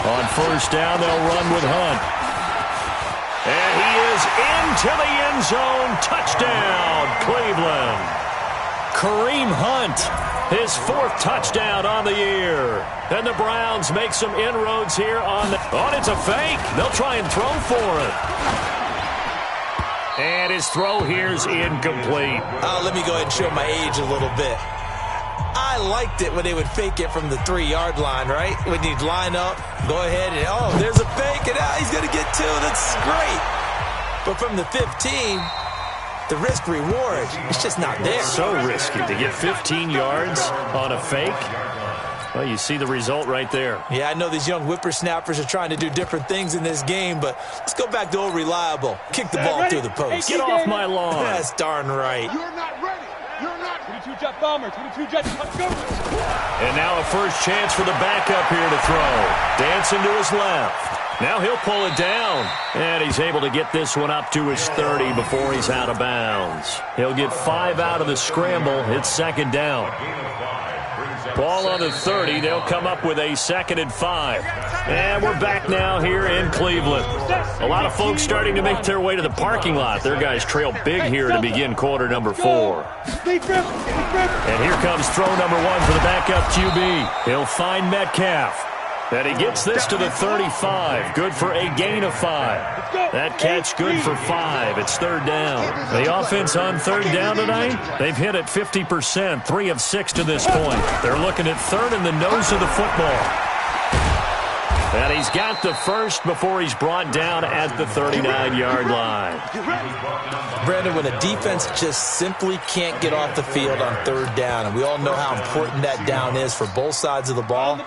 On first down, they'll run with Hunt. And he is into the end zone. Touchdown, Cleveland. Kareem Hunt, his 4th touchdown on the year. And the Browns make some inroads here on the... Oh, it's a fake. They'll try and throw for it. And his throw here's incomplete. Let me go ahead and show my age a little bit. I liked it when they would fake it from the 3-yard line, right? When you'd line up, go ahead and, oh, there's a fake, and he's going to get 2. That's great. But from the 15, the risk-reward, it's just not there. So risky to get 15 yards on a fake. Well, you see the result right there. Yeah, I know these young whippersnappers are trying to do different things in this game, but let's go back to old reliable. Kick the ball through the post. Get off my lawn. That's darn right. You're not ready. You're not. 22-jet bomber. 22-jet. Let's go. And now a first chance for the backup here to throw. Dancing to his left. Now he'll pull it down. And he's able to get this one up to his 30 before he's out of bounds. He'll get 5 out of the scramble. It's second down. Ball on the 30. They'll come up with a 2nd and 5. And we're back now here in Cleveland. A lot of folks starting to make their way to the parking lot. Their guys trail big here to begin quarter number 4. And here comes throw number 1 for the backup QB. He'll find Metcalf. And he gets this to the 35. Good for a gain of 5. That catch good for 5. It's third down. The offense on third down tonight, they've hit it 50%, 3 of 6 to this point. They're looking at third in the nose of the football. And he's got the first before he's brought down at the 39-yard line. Brandon, when a defense just simply can't get off the field on third down, and we all know how important that down is for both sides of the ball,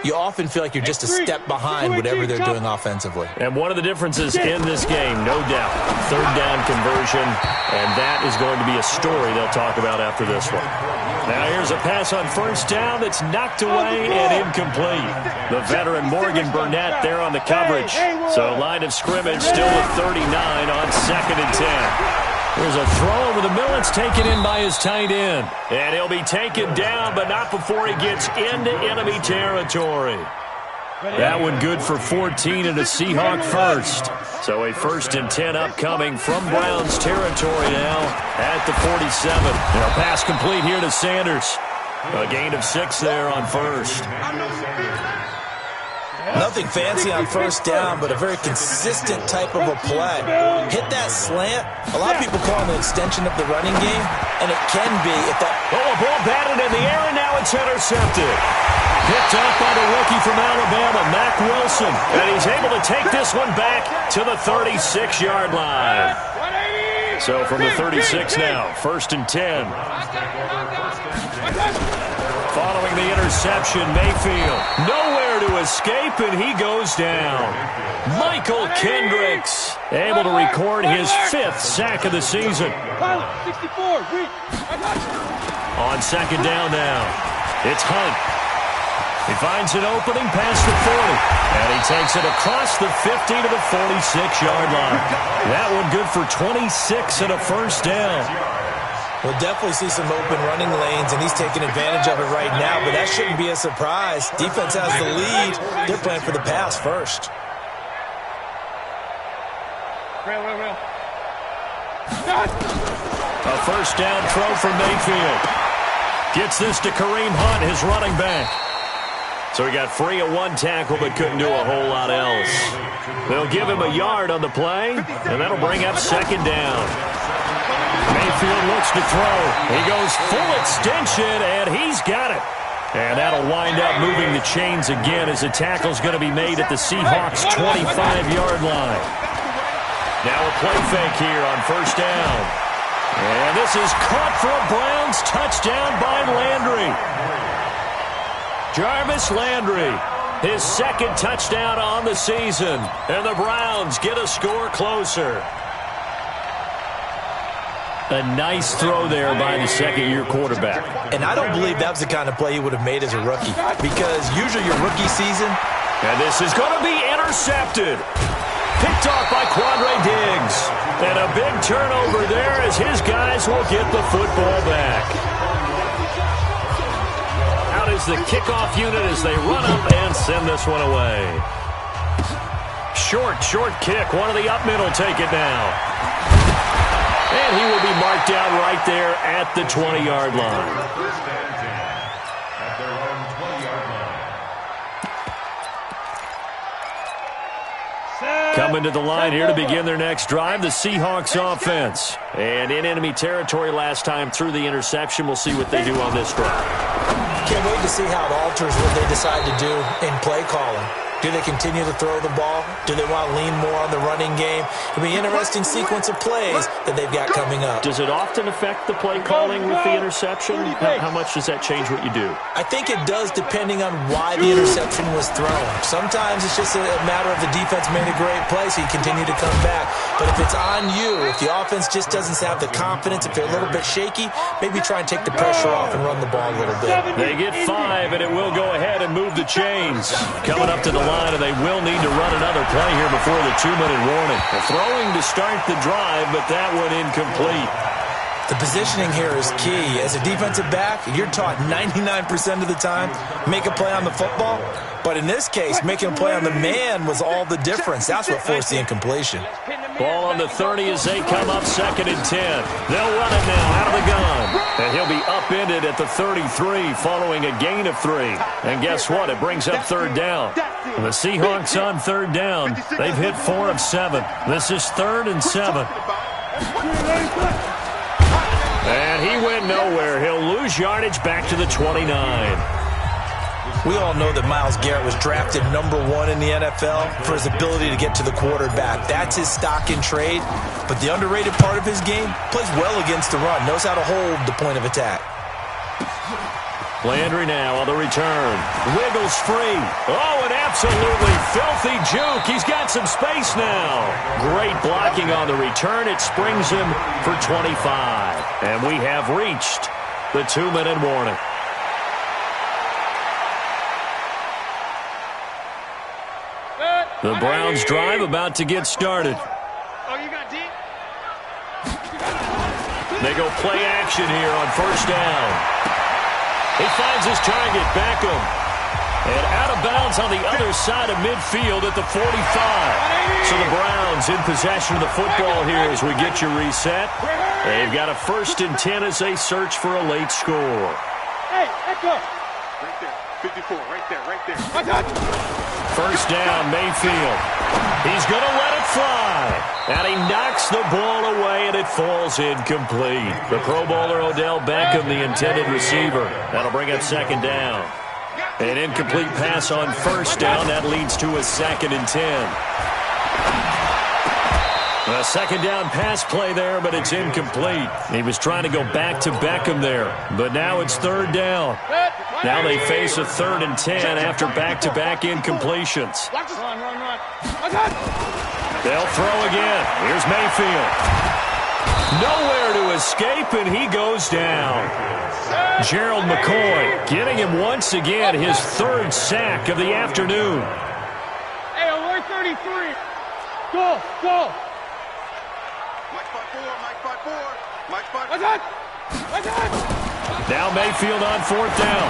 you often feel like you're just a step behind whatever they're doing offensively. And one of the differences in this game, no doubt, third down conversion, and that is going to be a story they'll talk about after this one. Now here's a pass on first down that's knocked away and incomplete. The veteran Morgan Burnett there on the coverage. So line of scrimmage still at 39 on 2nd and 10. There's a throw over the middle. It's taken in by his tight end. And he'll be taken down, but not before he gets into enemy territory. That one good for 14 and a Seahawk first. So a 1st and 10 upcoming from Browns territory now at the 47. And a pass complete here to Sanders. A gain of 6 there on first. Nothing fancy on first down, but a very consistent type of a play. Hit that slant. A lot of people call it an extension of the running game, and it can be if that... Oh, a ball batted in the air, and now it's intercepted. Picked up by the rookie from Alabama, Mack Wilson. And he's able to take this one back to the 36-yard line. So from the 36 now, 1st and 10. Following the interception, Mayfield nowhere to escape, and he goes down. Michael Kendricks able to record his 5th sack of the season. On second down now, it's Hunt. He finds an opening past the 40, and he takes it across the 50 to the 46-yard line. That one good for 26 and a first down. We'll definitely see some open running lanes, and he's taking advantage of it right now, but that shouldn't be a surprise. Defense has the lead. They're playing for the pass first. A first down throw from Mayfield. Gets this to Kareem Hunt, his running back. So he got free of 1 tackle, but couldn't do a whole lot else. They'll give him a yard on the play, and that'll bring up second down. Mayfield looks to throw. He goes full extension, and he's got it. And that'll wind up moving the chains again as the tackle's going to be made at the Seahawks' 25-yard line. Now a play fake here on first down. And this is caught for a Browns touchdown by Landry. Jarvis Landry, his 2nd touchdown on the season. And the Browns get a score closer. A nice throw there by the second-year quarterback. And I don't believe that was the kind of play he would have made as a rookie, because usually your rookie season... And this is going to be intercepted. picked off by Quandre Diggs. And a big turnover there as his guys will get the football back. Out is the kickoff unit as they run up and send this one away. Short kick. One of the up middle take it now. And he will be marked down right there at the 20-yard line. At their own 20-yard line. Coming to the line here to begin their next drive, the Seahawks offense. And in enemy territory last time through the interception. We'll see what they do on this drive. Can't wait to see how it alters what they decide to do in play calling. Do they continue to throw the ball? Do they want to lean more on the running game? It'll be an interesting sequence of plays that they've got coming up. Does it often affect the play calling with the interception? How much does that change what you do? I think it does depending on why the interception was thrown. Sometimes it's just a matter of the defense made a great play, so you continue to come back. But if it's on you, if the offense just doesn't have the confidence, if they're a little bit shaky, maybe try and take the pressure off and run the ball a little bit. They get 5, and it will go ahead and move the chains. Coming up to the line, and they will need to run another play here before the 2-minute warning. They're throwing to start the drive, but that one incomplete. The positioning here is key. As a defensive back, you're taught 99% of the time, make a play on the football. But in this case, making a play on the man was all the difference. That's what forced the incompletion. Ball on the 30 as they come up 2nd and 10. They'll run it now out of the gun. And he'll be upended at the 33 following a gain of 3. And guess what? It brings up 3rd down. And the Seahawks on 3rd down. They've hit 4 of 7. This is 3rd and 7. And he went nowhere. He'll lose yardage back to the 29. We all know that Myles Garrett was drafted #1 in the NFL for his ability to get to the quarterback. That's his stock in trade. But the underrated part of his game, plays well against the run, knows how to hold the point of attack. Landry now on the return. Wiggles free. Oh, an absolutely filthy juke. He's got some space now. Great blocking on the return. It springs him for 25. And we have reached the 2-minute warning. The Browns drive about to get started. Oh, you got deep? They go play action here on 1st down. He finds his target, Beckham. And out of bounds on the other side of midfield at the 45. So the Browns in possession of the football here as we get you reset. They've got a 1st and 10 as they search for a late score. Hey, echo. Right there. 54, right there. I got you. 1st down, Mayfield. He's going to let it fly. And he knocks the ball away, and it falls incomplete. The Pro Bowler Odell Beckham, the intended receiver. That'll bring up 2nd down. An incomplete pass on 1st down. That leads to a 2nd and 10. A 2nd down pass play there, but it's incomplete. He was trying to go back to Beckham there, but now it's 3rd down. Now they face a 3rd and 10 after back-to-back incompletions. They'll throw again. Here's Mayfield. Nowhere to escape, and he goes down. Gerald McCoy getting him once again his 3rd sack of the afternoon. Hey, alert 33. Go. Mike spot 4. Now Mayfield on 4th down.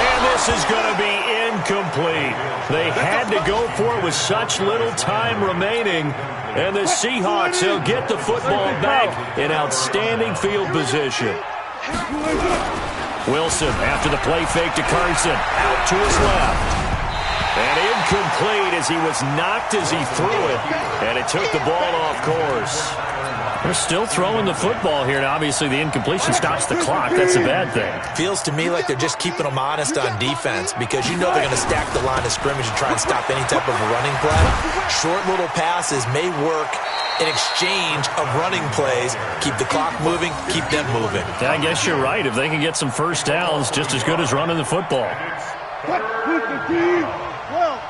And this is going to be incomplete. They had to go for it with such little time remaining. And the Seahawks, they'll get the football back in outstanding field position. Wilson after the play fake to Carson. Out to his left. And incomplete as he was knocked as he threw it. And it took the ball off course. They're still throwing the football here, and obviously the incompletion stops the clock. That's a bad thing. Feels to me like they're just keeping them honest on defense because you know they're going to stack the line of scrimmage and try and stop any type of a running play. Short little passes may work in exchange of running plays. Keep the clock moving, keep them moving. Yeah, I guess you're right. If they can get some 1st downs, just as good as running the football.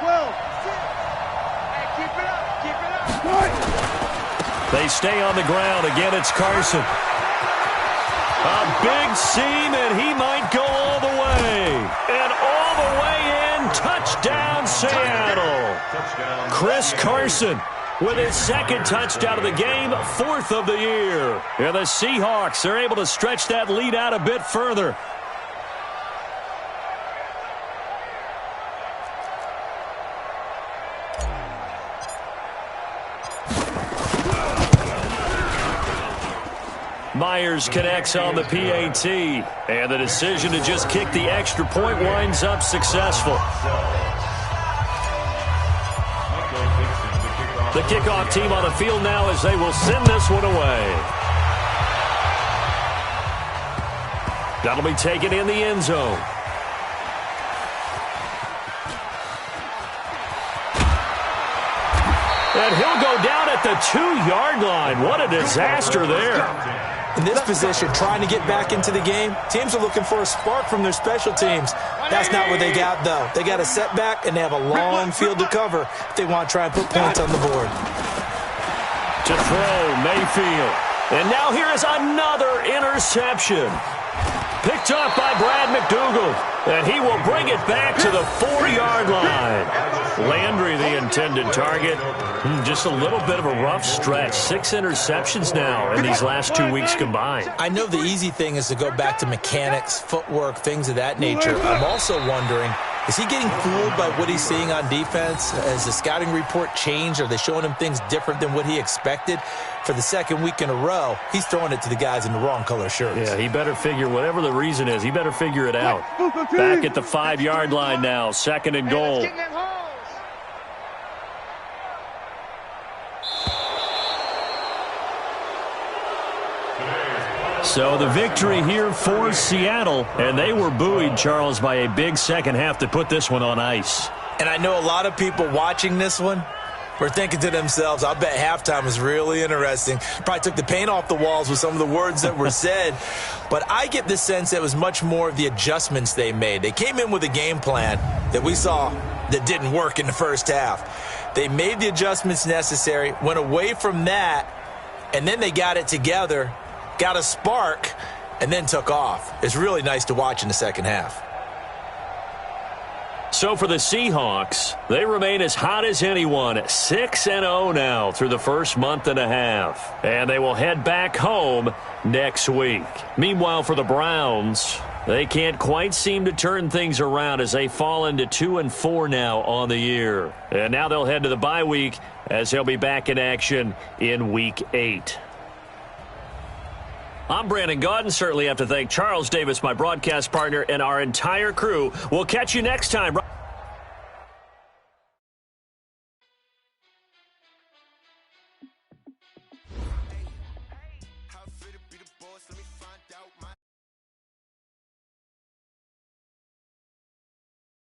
Well. Hey, keep it up. They stay on the ground. Again, it's Carson. A big seam, and he might go all the way. way. And all the way in. Touchdown, Seattle. Chris Carson with his second touchdown of the game, 4th of the year. And the Seahawks are able to stretch that lead out a bit further. Myers connects on the PAT, and the decision to just kick the extra point winds up successful. The kickoff team on the field now as they will send this one away. That'll be taken in the end zone. And he'll go down at the 2-yard line. What a disaster there. In this position, trying to get back into the game, teams are looking for a spark from their special teams. That's not what they got, though. They got a setback, and they have a long field to cover if they want to try and put points on the board. To throw, Mayfield. And now here is another interception. Picked up by Brad McDougald. And he will bring it back to the 4-yard line. Landry, the intended target. Just a little bit of a rough stretch. 6 interceptions now in these last 2 weeks combined. I know the easy thing is to go back to mechanics, footwork, things of that nature. I'm also wondering, is he getting fooled by what he's seeing on defense? Has the scouting report changed? Are they showing him things different than what he expected? For the second week in a row, he's throwing it to the guys in the wrong color shirts. Yeah, he better figure, whatever the reason is, he better figure it out. Back at the 5-yard line now, 2nd and goal. So the victory here for Seattle, and they were buoyed, Charles, by a big second half to put this one on ice. And I know a lot of people watching this one were thinking to themselves, I bet halftime was really interesting. Probably took the paint off the walls with some of the words that were said. But I get the sense that it was much more of the adjustments they made. They came in with a game plan that we saw that didn't work in the first half. They made the adjustments necessary, went away from that, and then they got it together, got a spark, and then took off. It's really nice to watch in the second half. So for the Seahawks, they remain as hot as anyone, 6-0 now through the first month and a half. And they will head back home next week. Meanwhile, for the Browns, they can't quite seem to turn things around as they fall into 2-4 now on the year. And now they'll head to the bye week as they'll be back in action in Week 8. I'm Brandon Gaudin. Certainly have to thank Charles Davis, my broadcast partner, and our entire crew. We'll catch you next time.